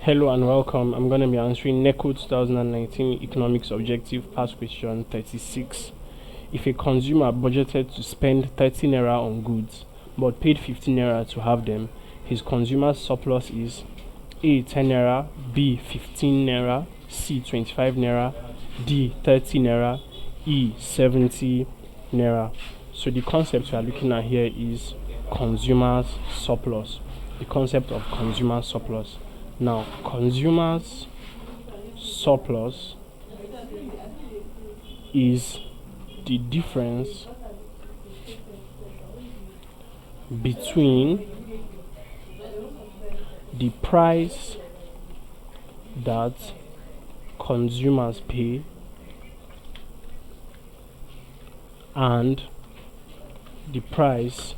Hello and welcome. I'm going to be answering NECO 2019 Economics Objective Past Question 36. If a consumer budgeted to spend 30 naira on goods but paid 15 naira to have them, his consumer surplus is A. 10 naira, B. 15 naira, C. 25 naira, D. 30 naira, E. 70 naira. So the concept we are looking at here is consumer's surplus. The concept of consumer surplus. Now, consumer's surplus is the difference between the price that consumers pay and the price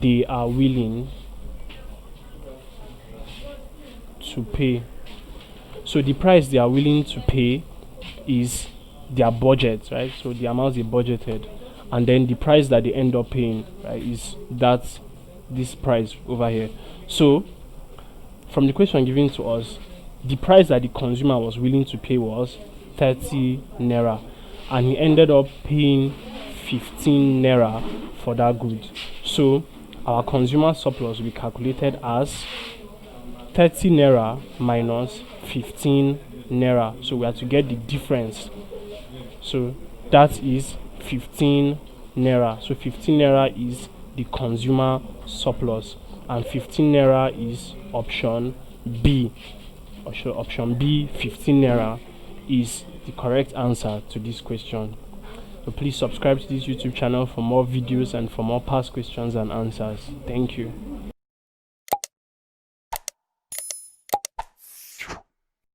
they are willing to pay. So the price they are willing to pay is their budget, right? So the amount they budgeted, and then the price that they end up paying, right, is this price over here. So from the question given to us, the price that the consumer was willing to pay was 30 naira, and he ended up paying 15 naira for that good. So our consumer surplus will be calculated as 30 naira minus 15 naira. So we have to get the difference. So that is 15 naira. So 15 naira is the consumer surplus, and 15 naira is option B. Option B, 15 naira, is the correct answer to this question. So please subscribe to this YouTube channel for more videos and for more past questions and answers. Thank you.